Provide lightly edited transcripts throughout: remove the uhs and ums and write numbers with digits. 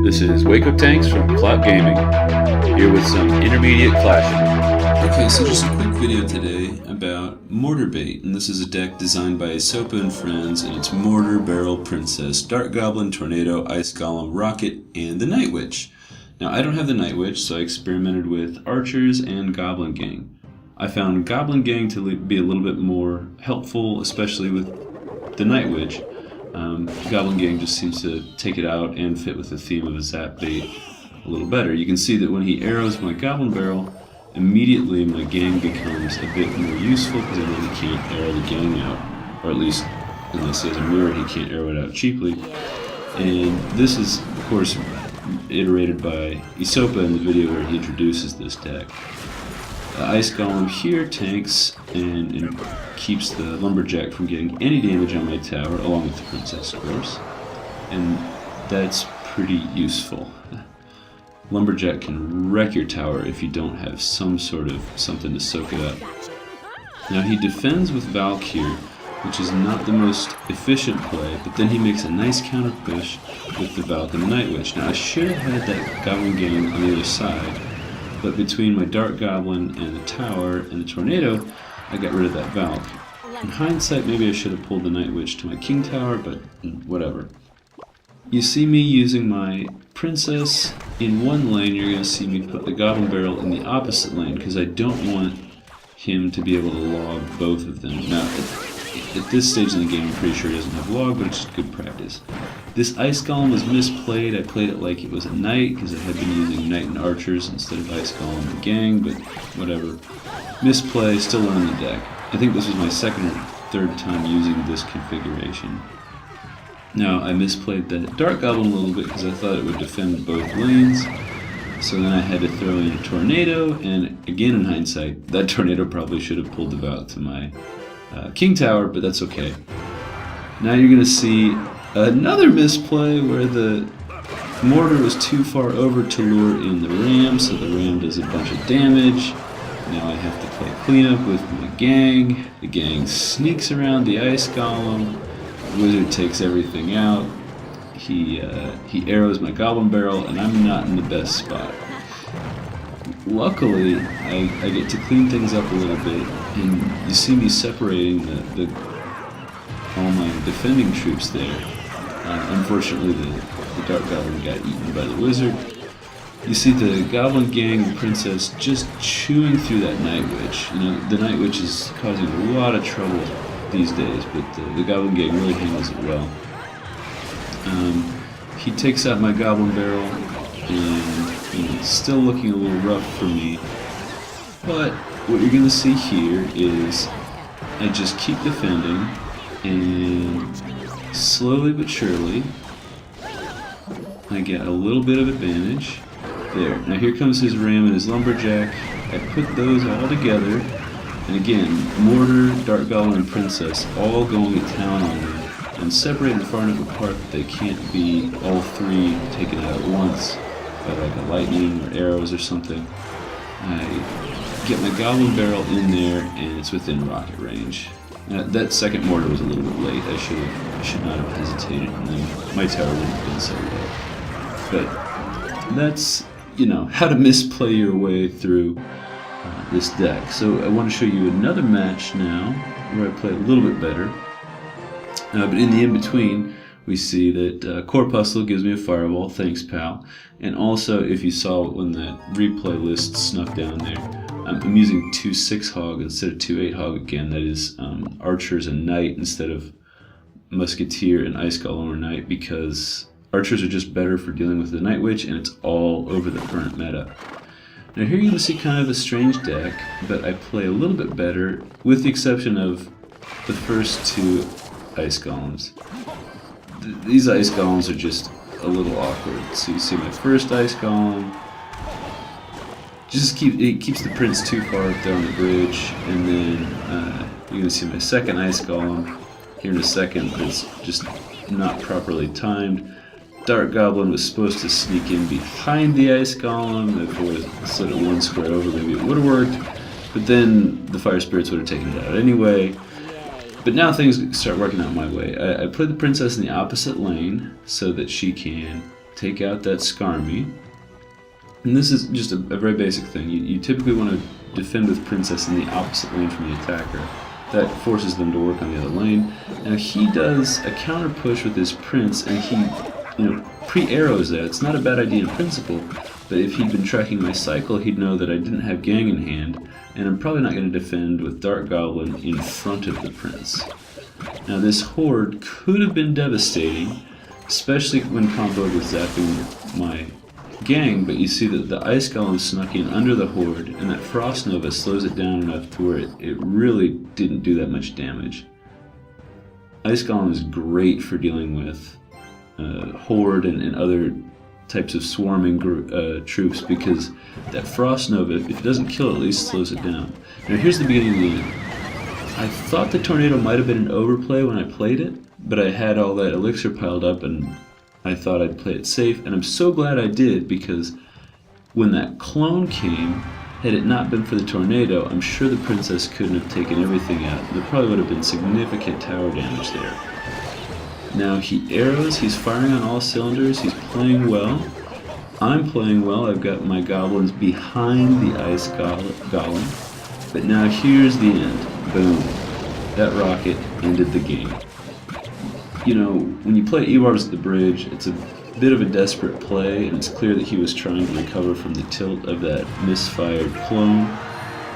This is Waco Tanks from Clout Gaming, here with some intermediate clashing. Okay, so just a quick video today about Mortar bait, and this is a deck designed by Esopa and friends, and it's Mortar, Barrel, Princess, Dark Goblin, Tornado, Ice Golem, Rocket, and the Night Witch. Now I don't have the Night Witch, so I experimented with Archers and Goblin Gang. I found Goblin Gang to be a little bit more helpful, especially with the Night Witch. Goblin Gang just seems to take it out and fit with the theme of a zap bait a little better. You can see that when he arrows my Goblin Barrel, immediately my gang becomes a bit more useful because I know he can't arrow the gang out, or at least unless he has a mirror he can't arrow it out cheaply. And this is of course iterated by Esopa in the video where he introduces this deck. Ice Golem here tanks and keeps the Lumberjack from getting any damage on my tower, along with the Princess, of course. And that's pretty useful. Lumberjack can wreck your tower if you don't have some sort of something to soak it up. Now he defends with Valk here, which is not the most efficient play, but then he makes a nice counter push with the Valk and the Night Witch. Now I should have had that Goblin Gang on the other side, but between my Dark Goblin and the tower and the Tornado, I got rid of that Valk. In hindsight, maybe I should have pulled the Night Witch to my King Tower, but whatever. You see me using my Princess in one lane, you're going to see me put the Goblin Barrel in the opposite lane, because I don't want him to be able to log both of them. Now, at this stage in the game, I'm pretty sure he doesn't have log, but it's just good practice. This Ice Golem was misplayed. I played it like it was a Knight, because I had been using Knight and Archers instead of Ice Golem and Gang, but whatever. Misplay, still learning the deck. I think this was my second or third time using this configuration. Now, I misplayed the Dark Goblin a little bit because I thought it would defend both lanes. So then I had to throw in a Tornado, and again in hindsight, that Tornado probably should have pulled the Valk to my King Tower, but that's okay. Now you're going to see another misplay where the Mortar was too far over to lure in the Ram, so the Ram does a bunch of damage. Now I have to play cleanup with my Gang. The Gang sneaks around the Ice Golem. The Wizard takes everything out. He arrows my Goblin Barrel, and I'm not in the best spot. Luckily, I get to clean things up a little bit, and you see me separating all my defending troops there. Unfortunately, the Dark Goblin got eaten by the Wizard. You see the Goblin Gang and Princess just chewing through that Night Witch. You know, the Night Witch is causing a lot of trouble these days, but the Goblin Gang really handles it well. He takes out my Goblin Barrel, and it's still looking a little rough for me. But what you're going to see here is I just keep defending, and slowly but surely I get a little bit of advantage. There. Now here comes his Ram and his Lumberjack. I put those all together, and again, Mortar, Dark Goblin, and Princess all going to town on me, and separated far enough apart that they can't be all three taken out at once by like a lightning or arrows or something. I get my Goblin Barrel in there, and it's within rocket range. Now, that second Mortar was a little bit late. I should not have hesitated, and then my tower wouldn't have been so low. But that's, you know, how to misplay your way through this deck. So I want to show you another match now where I play a little bit better. But in the in-between, we see that Corpuscle gives me a fireball, thanks pal. And also, if you saw when the replay list snuck down there, I'm using 2 6-hog instead of 2 8-hog again. That is Archers and Knight instead of Musketeer and Ice Golem or Knight, because Archers are just better for dealing with the Night Witch, and it's all over the current meta. Now here you're going to see kind of a strange deck, but I play a little bit better, with the exception of the first 2 Ice Golems. These Ice Golems are just a little awkward. So you see my first Ice Golem, it keeps the Prince too far up there on the bridge, and then you're going to see my second Ice Golem here in a second, but it's just not properly timed. Dark Goblin was supposed to sneak in behind the Ice Golem. If it was slid it 1 square over, maybe it would have worked, but then the Fire Spirits would have taken it out anyway. But now things start working out my way. I put the Princess in the opposite lane so that she can take out that Skarmy. And this is just a very basic thing. You typically want to defend with Princess in the opposite lane from the attacker. That forces them to work on the other lane. Now he does a counter push with his Prince, and he, pre-arrows that. It's not a bad idea in principle, but if he'd been tracking my cycle, he'd know that I didn't have Gang in hand, and I'm probably not going to defend with Dark Goblin in front of the Prince. Now this Horde could have been devastating, especially when comboed with zapping my Gang, but you see that the Ice Golem snuck in under the Horde, and that Frost Nova slows it down enough to where it really didn't do that much damage. Ice Golem is great for dealing with Horde and other types of swarming troops, because that Frost Nova, if it doesn't kill, at least slows it down. Now here's the beginning of the end. I thought the Tornado might have been an overplay when I played it, but I had all that elixir piled up and I thought I'd play it safe, and I'm so glad I did, because when that clone came, had it not been for the Tornado, I'm sure the Princess couldn't have taken everything out. There probably would have been significant tower damage there. Now he arrows, he's firing on all cylinders, he's playing well. I'm playing well, I've got my goblins behind the Ice Golem. But now here's the end. Boom. That rocket ended the game. When you play Ewars at the bridge, it's a bit of a desperate play, and it's clear that he was trying to recover from the tilt of that misfired clone,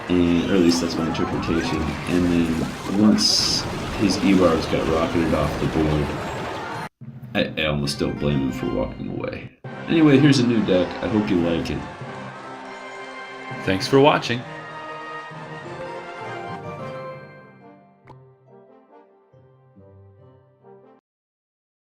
or at least that's my interpretation. And then once his Ewars got rocketed off the board, I almost don't blame him for walking away. Anyway, here's a new deck. I hope you like it. Thanks for watching.